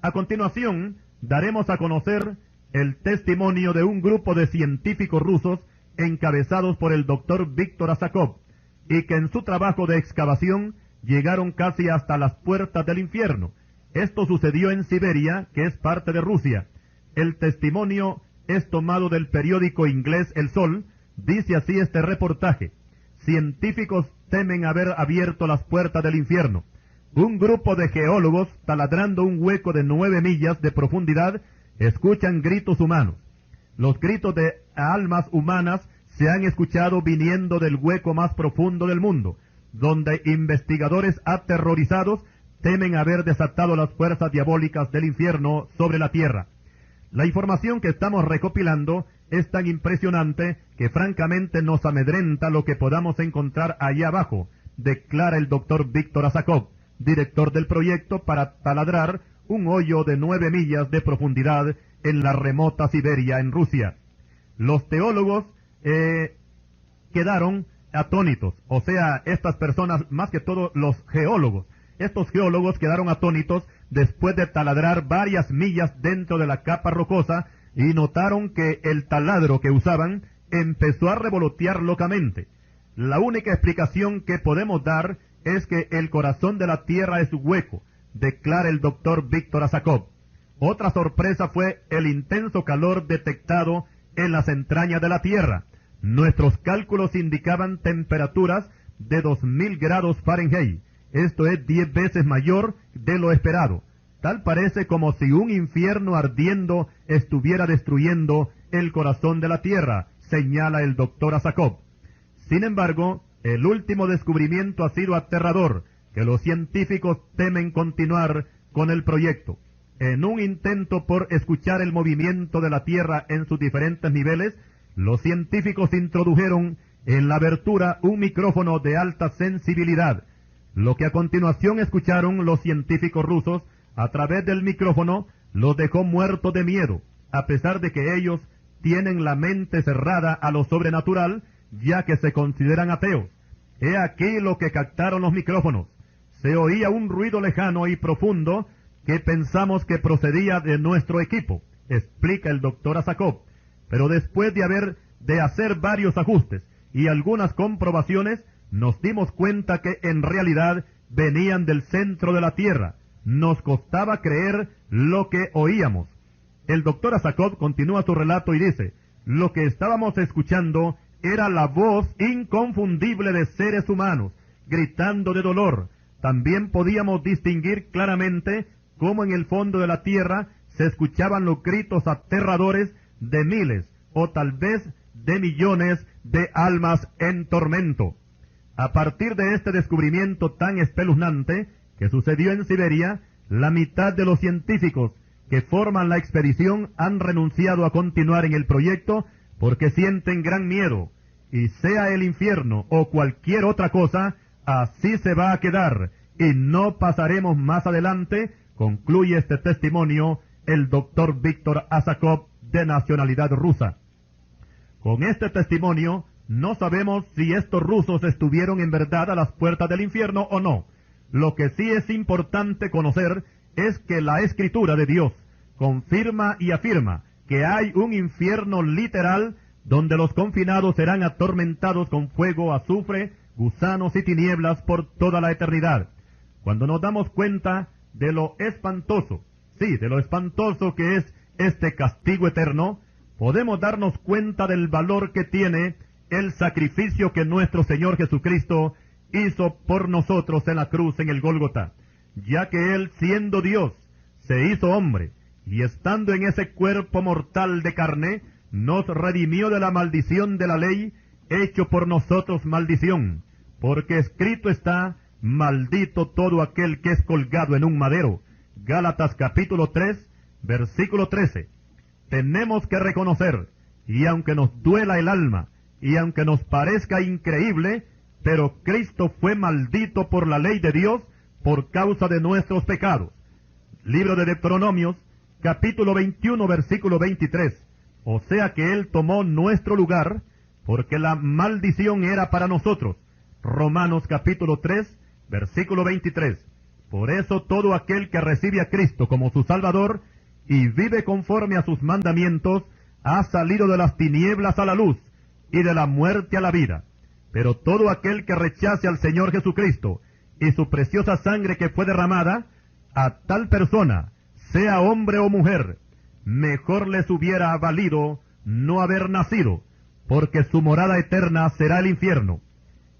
A continuación, daremos a conocer el testimonio de un grupo de científicos rusos encabezados por el doctor Víctor Asákov, y que en su trabajo de excavación llegaron casi hasta las puertas del infierno. Esto sucedió en Siberia, que es parte de Rusia. El testimonio es tomado del periódico inglés El Sol. Dice así este reportaje: científicos temen haber abierto las puertas del infierno. Un grupo de geólogos, taladrando un hueco de 9 millas de profundidad, escuchan gritos humanos. Los gritos de almas humanas se han escuchado viniendo del hueco más profundo del mundo, donde investigadores aterrorizados temen haber desatado las fuerzas diabólicas del infierno sobre la tierra. La información que estamos recopilando es tan impresionante que francamente nos amedrenta lo que podamos encontrar allá abajo, declara el doctor Víctor Asákov, director del proyecto para taladrar un hoyo de 9 millas de profundidad en la remota Siberia, en Rusia. Los teólogos quedaron atónitos, o sea, estas personas, más que todo los geólogos, estos geólogos quedaron atónitos después de taladrar varias millas dentro de la capa rocosa y notaron que el taladro que usaban empezó a revolotear locamente. La única explicación que podemos dar es que el corazón de la tierra es hueco, declara el doctor Víctor Asákov. Otra sorpresa fue el intenso calor detectado en las entrañas de la tierra. Nuestros cálculos indicaban temperaturas de 2000 grados Fahrenheit. Esto es 10 veces mayor de lo esperado. Tal parece como si un infierno ardiendo estuviera destruyendo el corazón de la tierra, señala el doctor Asákov. Sin embargo, el último descubrimiento ha sido aterrador, que los científicos temen continuar con el proyecto. En un intento por escuchar el movimiento de la Tierra en sus diferentes niveles, los científicos introdujeron en la abertura un micrófono de alta sensibilidad. Lo que a continuación escucharon los científicos rusos a través del micrófono los dejó muertos de miedo, a pesar de que ellos tienen la mente cerrada a lo sobrenatural, ya que se consideran ateos. He aquí lo que captaron los micrófonos. Se oía un ruido lejano y profundo que pensamos que procedía de nuestro equipo, explica el doctor Asákov. Pero después de hacer varios ajustes y algunas comprobaciones, nos dimos cuenta que en realidad venían del centro de la Tierra. Nos costaba creer lo que oíamos. El doctor Asákov continúa su relato y dice: lo que estábamos escuchando era la voz inconfundible de seres humanos, gritando de dolor. También podíamos distinguir claramente cómo en el fondo de la tierra se escuchaban los gritos aterradores de miles, o tal vez de millones de almas en tormento. A partir de este descubrimiento tan espeluznante que sucedió en Siberia, la mitad de los científicos que forman la expedición han renunciado a continuar en el proyecto porque sienten gran miedo, y sea el infierno o cualquier otra cosa, así se va a quedar, y no pasaremos más adelante, concluye este testimonio el doctor Víctor Asakov, de nacionalidad rusa. Con este testimonio, no sabemos si estos rusos estuvieron en verdad a las puertas del infierno o no. Lo que sí es importante conocer es que la Escritura de Dios confirma y afirma que hay un infierno literal donde los confinados serán atormentados con fuego, azufre, gusanos y tinieblas por toda la eternidad. Cuando nos damos cuenta de lo espantoso, de lo espantoso que es este castigo eterno, podemos darnos cuenta del valor que tiene el sacrificio que nuestro Señor Jesucristo hizo por nosotros en la cruz en el Gólgota, ya que Él, siendo Dios, se hizo hombre, y estando en ese cuerpo mortal de carne, nos redimió de la maldición de la ley, hecho por nosotros maldición, porque escrito está, maldito todo aquel que es colgado en un madero. Gálatas capítulo 3, versículo 13. Tenemos que reconocer, y aunque nos duela el alma, y aunque nos parezca increíble, pero Cristo fue maldito por la ley de Dios por causa de nuestros pecados. Libro de Deuteronomios, capítulo 21, versículo 23. O sea que Él tomó nuestro lugar, porque la maldición era para nosotros. Romanos capítulo 3, versículo 23. Por eso todo aquel que recibe a Cristo como su Salvador y vive conforme a sus mandamientos, ha salido de las tinieblas a la luz y de la muerte a la vida. Pero todo aquel que rechace al Señor Jesucristo y su preciosa sangre que fue derramada, a tal persona, sea hombre o mujer, mejor les hubiera valido no haber nacido, porque su morada eterna será el infierno.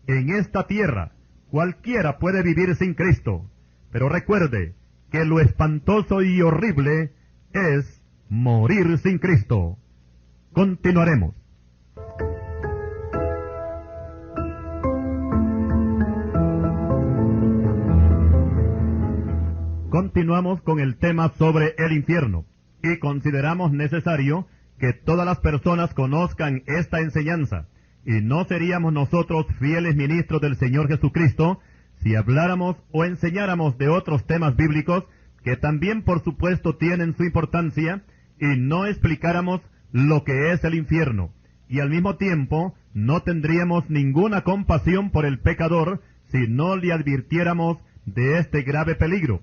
En esta tierra, cualquiera puede vivir sin Cristo, pero recuerde que lo espantoso y horrible es morir sin Cristo. Continuaremos. Continuamos con el tema sobre el infierno, y consideramos necesario que todas las personas conozcan esta enseñanza, y no seríamos nosotros fieles ministros del Señor Jesucristo si habláramos o enseñáramos de otros temas bíblicos que también por supuesto tienen su importancia, y no explicáramos lo que es el infierno, y al mismo tiempo no tendríamos ninguna compasión por el pecador si no le advirtiéramos de este grave peligro.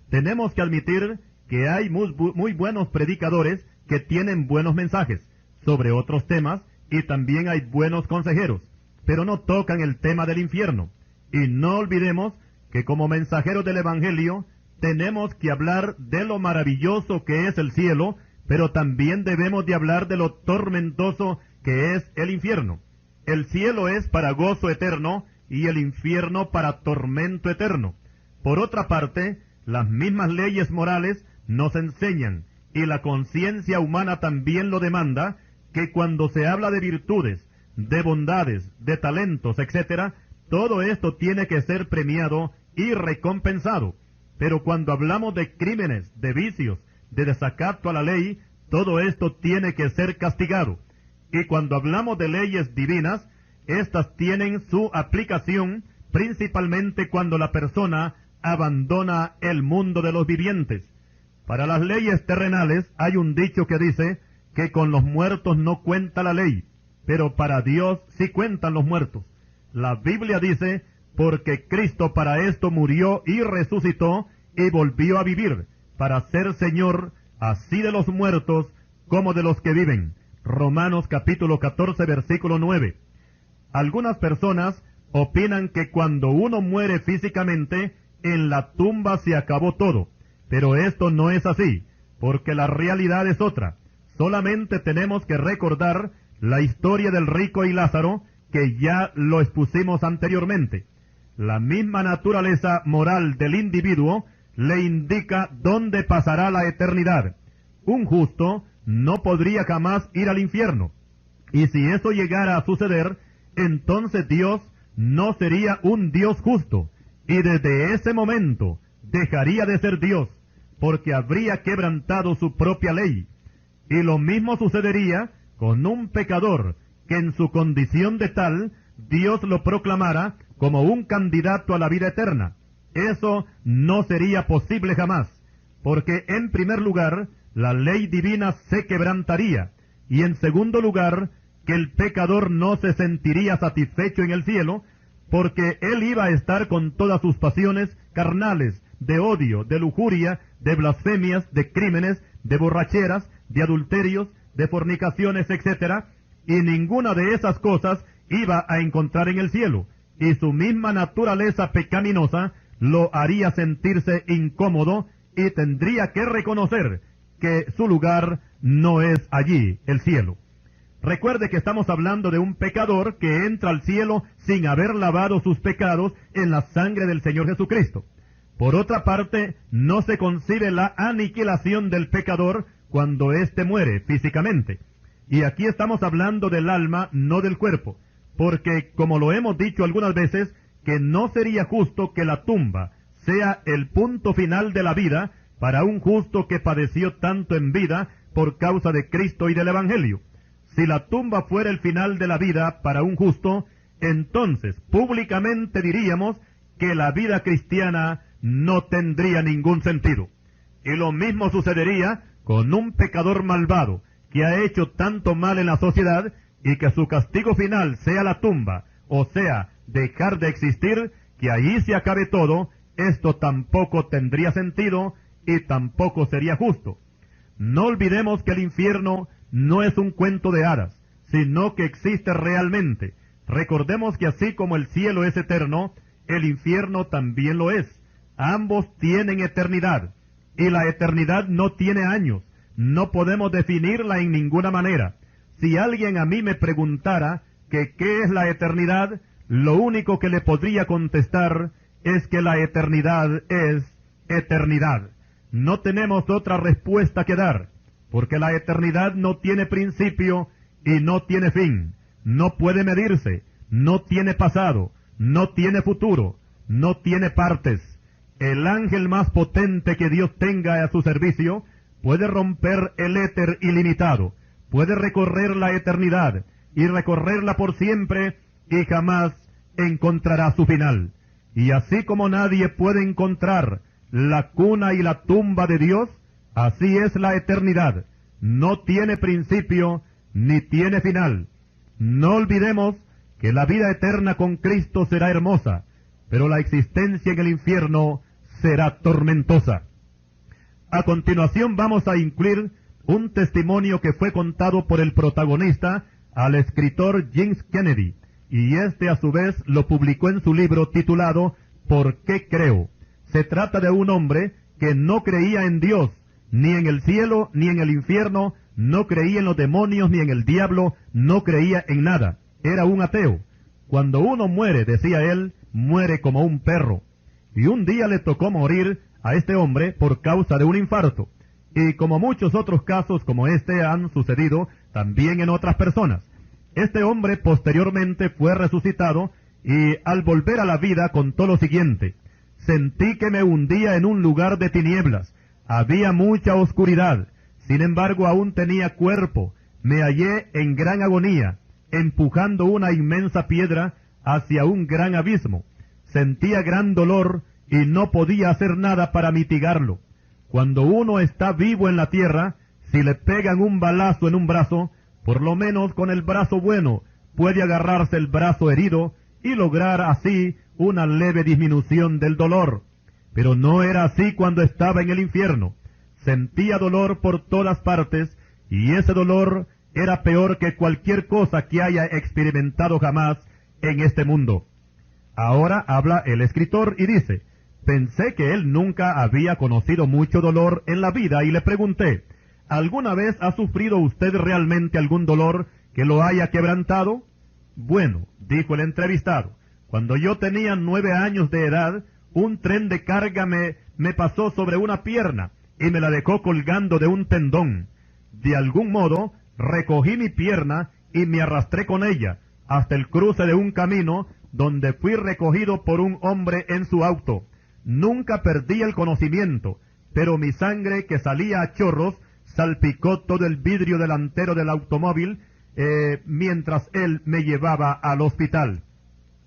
Tenemos que admitir que hay muy buenos predicadores que tienen buenos mensajes sobre otros temas, y también hay buenos consejeros, pero no tocan el tema del infierno. Y no olvidemos que como mensajeros del Evangelio tenemos que hablar de lo maravilloso que es el cielo, pero también debemos de hablar de lo tormentoso que es el infierno. El cielo es para gozo eterno y el infierno para tormento eterno. Por otra parte, las mismas leyes morales nos enseñan, y la conciencia humana también lo demanda, que cuando se habla de virtudes, de bondades, de talentos, etc., todo esto tiene que ser premiado y recompensado. Pero cuando hablamos de crímenes, de vicios, de desacato a la ley, todo esto tiene que ser castigado. Y cuando hablamos de leyes divinas, estas tienen su aplicación principalmente cuando la persona abandona el mundo de los vivientes. Para las leyes terrenales hay un dicho que dice que con los muertos no cuenta la ley, pero para Dios sí cuentan los muertos. La Biblia dice, porque Cristo para esto murió y resucitó y volvió a vivir, para ser Señor así de los muertos como de los que viven. Romanos capítulo 14, versículo 9. Algunas personas opinan que cuando uno muere físicamente, en la tumba se acabó todo, pero esto no es así, porque la realidad es otra. Solamente tenemos que recordar la historia del rico y Lázaro, que ya lo expusimos anteriormente. La misma naturaleza moral del individuo le indica dónde pasará la eternidad. Un justo no podría jamás ir al infierno, y si eso llegara a suceder, entonces Dios no sería un Dios justo, y desde ese momento dejaría de ser Dios, porque habría quebrantado su propia ley. Y lo mismo sucedería con un pecador, que en su condición de tal, Dios lo proclamara como un candidato a la vida eterna. Eso no sería posible jamás, porque en primer lugar, la ley divina se quebrantaría, y en segundo lugar, que el pecador no se sentiría satisfecho en el cielo, porque él iba a estar con todas sus pasiones carnales, de odio, de lujuria, de blasfemias, de crímenes, de borracheras, de adulterios, de fornicaciones, etc., y ninguna de esas cosas iba a encontrar en el cielo, y su misma naturaleza pecaminosa lo haría sentirse incómodo y tendría que reconocer que su lugar no es allí, el cielo. Recuerde que estamos hablando de un pecador que entra al cielo sin haber lavado sus pecados en la sangre del Señor Jesucristo. Por otra parte, no se concibe la aniquilación del pecador cuando éste muere físicamente. Y aquí estamos hablando del alma, no del cuerpo, porque, como lo hemos dicho algunas veces, que no sería justo que la tumba sea el punto final de la vida para un justo que padeció tanto en vida por causa de Cristo y del Evangelio. Si la tumba fuera el final de la vida para un justo, entonces públicamente diríamos que la vida cristiana no tendría ningún sentido. Y lo mismo sucedería con un pecador malvado que ha hecho tanto mal en la sociedad y que su castigo final sea la tumba, o sea, dejar de existir, que allí se acabe todo. Esto tampoco tendría sentido y tampoco sería justo. No olvidemos que el infierno no es un cuento de hadas, sino que existe realmente. Recordemos que así como el cielo es eterno, el infierno también lo es. Ambos tienen eternidad, y la eternidad no tiene años. No podemos definirla en ninguna manera. Si alguien a mí me preguntara que qué es la eternidad, lo único que le podría contestar es que la eternidad es eternidad. No tenemos otra respuesta que dar, porque la eternidad no tiene principio y no tiene fin. No puede medirse, no tiene pasado, no tiene futuro, no tiene partes. El ángel más potente que Dios tenga a su servicio puede romper el éter ilimitado, puede recorrer la eternidad y recorrerla por siempre y jamás encontrará su final. Y así como nadie puede encontrar la cuna y la tumba de Dios, así es la eternidad. No tiene principio ni tiene final. No olvidemos que la vida eterna con Cristo será hermosa, pero la existencia en el infierno será tormentosa. A continuación vamos a incluir un testimonio que fue contado por el protagonista al escritor James Kennedy, y este a su vez lo publicó en su libro titulado ¿Por qué creo? Se trata de un hombre que no creía en Dios, ni en el cielo, ni en el infierno, no creía en los demonios, ni en el diablo, no creía en nada. Era un ateo. Cuando uno muere, decía él, muere como un perro. Y un día le tocó morir a este hombre por causa de un infarto. Y como muchos otros casos como este han sucedido también en otras personas. Este hombre posteriormente fue resucitado y al volver a la vida contó lo siguiente: sentí que me hundía en un lugar de tinieblas, había mucha oscuridad, sin embargo aún tenía cuerpo, me hallé en gran agonía, empujando una inmensa piedra hacia un gran abismo, sentía gran dolor y no podía hacer nada para mitigarlo. Cuando uno está vivo en la tierra, si le pegan un balazo en un brazo, por lo menos con el brazo bueno puede agarrarse el brazo herido y lograr así una leve disminución del dolor. Pero no era así cuando estaba en el infierno. Sentía dolor por todas partes, y ese dolor era peor que cualquier cosa que haya experimentado jamás en este mundo. Ahora habla el escritor y dice: pensé que él nunca había conocido mucho dolor en la vida y le pregunté: ¿alguna vez ha sufrido usted realmente algún dolor que lo haya quebrantado? Bueno, dijo el entrevistado, cuando yo tenía 9 años de edad, un tren de carga me pasó sobre una pierna y me la dejó colgando de un tendón. De algún modo, recogí mi pierna y me arrastré con ella hasta el cruce de un camino donde fui recogido por un hombre en su auto. Nunca perdí el conocimiento, pero mi sangre, que salía a chorros, salpicó todo el vidrio delantero del automóvil mientras él me llevaba al hospital.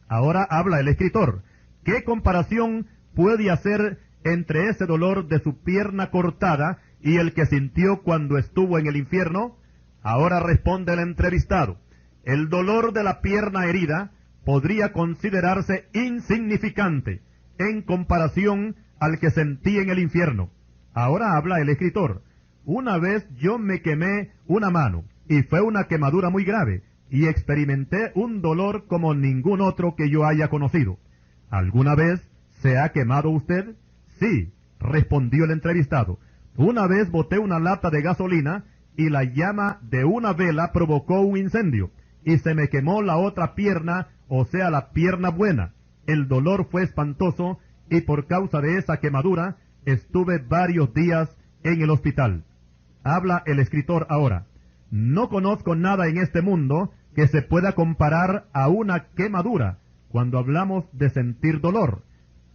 Ahora habla el escritor. ¿Qué comparación puede hacer entre ese dolor de su pierna cortada y el que sintió cuando estuvo en el infierno? Ahora responde el entrevistado. El dolor de la pierna herida podría considerarse insignificante en comparación al que sentí en el infierno. Ahora habla el escritor. Una vez yo me quemé una mano, y fue una quemadura muy grave, y experimenté un dolor como ningún otro que yo haya conocido. ¿Alguna vez se ha quemado usted? Sí, respondió el entrevistado. Una vez boté una lata de gasolina, y la llama de una vela provocó un incendio, y se me quemó la otra pierna, o sea, la pierna buena. El dolor fue espantoso, y por causa de esa quemadura, estuve varios días en el hospital. Habla el escritor ahora. No conozco nada en este mundo que se pueda comparar a una quemadura cuando hablamos de sentir dolor.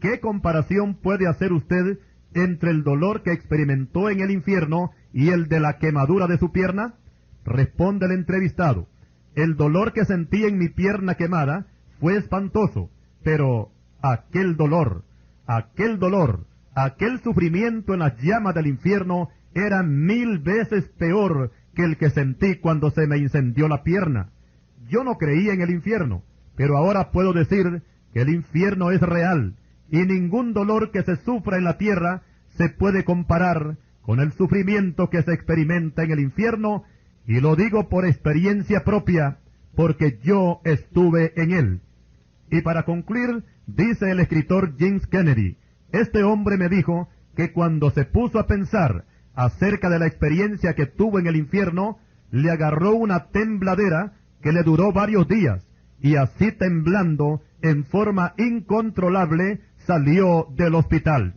¿Qué comparación puede hacer usted entre el dolor que experimentó en el infierno y el de la quemadura de su pierna? Responde el entrevistado. El dolor que sentí en mi pierna quemada fue espantoso, pero aquel dolor, aquel sufrimiento en las llamas del infierno era 1000 veces peor que el que sentí cuando se me incendió la pierna. Yo no creía en el infierno, pero ahora puedo decir que el infierno es real, y ningún dolor que se sufra en la tierra se puede comparar con el sufrimiento que se experimenta en el infierno, y lo digo por experiencia propia, porque yo estuve en él. Y para concluir, dice el escritor James Kennedy, este hombre me dijo que cuando se puso a pensar acerca de la experiencia que tuvo en el infierno, le agarró una tembladera que le duró varios días, y así temblando en forma incontrolable salió del hospital.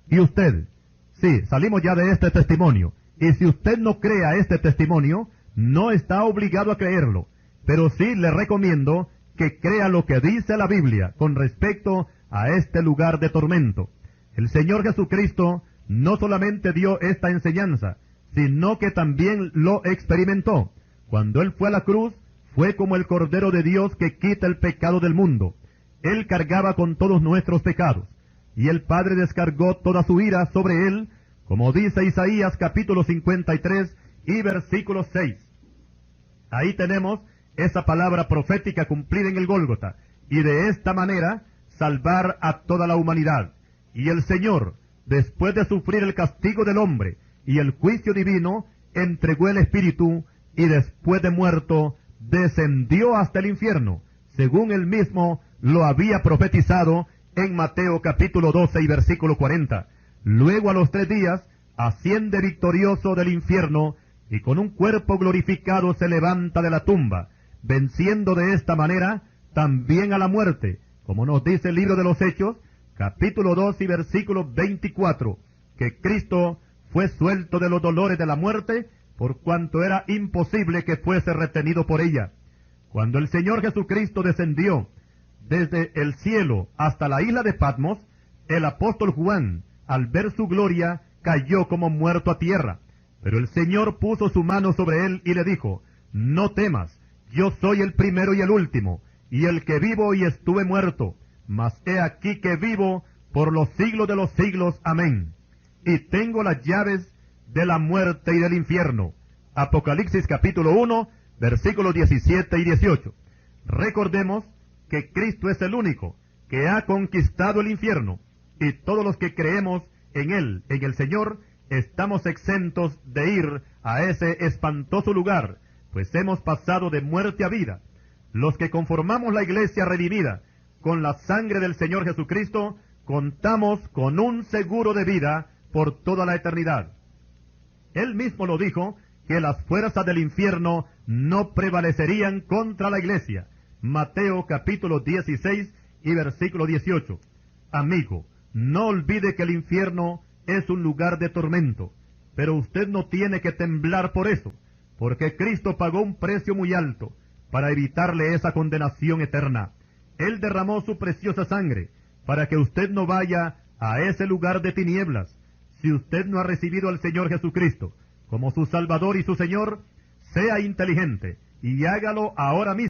¿Y usted? Sí, salimos ya de este testimonio, y si usted no cree a este testimonio, no está obligado a creerlo, pero sí le recomiendo que crea lo que dice la Biblia con respecto a este lugar de tormento. El Señor Jesucristo no solamente dio esta enseñanza, sino que también lo experimentó. Cuando Él fue a la cruz, fue como el Cordero de Dios que quita el pecado del mundo. Él cargaba con todos nuestros pecados, y el Padre descargó toda su ira sobre Él, como dice Isaías capítulo 53 y versículo 6. Ahí tenemos esa palabra profética cumplida en el Gólgota, y de esta manera salvar a toda la humanidad. Y el Señor, después de sufrir el castigo del hombre y el juicio divino, entregó el Espíritu, y después de muerto, descendió hasta el infierno, según él mismo lo había profetizado en Mateo capítulo 12 y versículo 40. Luego a los 3 días, asciende victorioso del infierno, y con un cuerpo glorificado se levanta de la tumba, venciendo de esta manera también a la muerte, como nos dice el libro de los Hechos, capítulo 2 y versículo 24, que Cristo fue suelto de los dolores de la muerte, por cuanto era imposible que fuese retenido por ella. Cuando el Señor Jesucristo descendió desde el cielo hasta la isla de Patmos, el apóstol Juan, al ver su gloria, cayó como muerto a tierra. Pero el Señor puso su mano sobre él y le dijo, no temas, yo soy el primero y el último, y el que vivo y estuve muerto, mas he aquí que vivo por los siglos de los siglos. Amén. Y tengo las llaves de la muerte y del infierno. Apocalipsis capítulo 1, versículos 17 y 18. Recordemos que Cristo es el único que ha conquistado el infierno, y todos los que creemos en Él, en el Señor, estamos exentos de ir a ese espantoso lugar, pues hemos pasado de muerte a vida. Los que conformamos la iglesia redimida con la sangre del Señor Jesucristo, contamos con un seguro de vida por toda la eternidad. Él mismo lo dijo, que las fuerzas del infierno no prevalecerían contra la iglesia. Mateo capítulo 16 y versículo 18. Amigo, no olvide que el infierno es un lugar de tormento, pero usted no tiene que temblar por eso, porque Cristo pagó un precio muy alto para evitarle esa condenación eterna. Él derramó su preciosa sangre para que usted no vaya a ese lugar de tinieblas. Si usted no ha recibido al Señor Jesucristo como su Salvador y su Señor, sea inteligente y hágalo ahora mismo.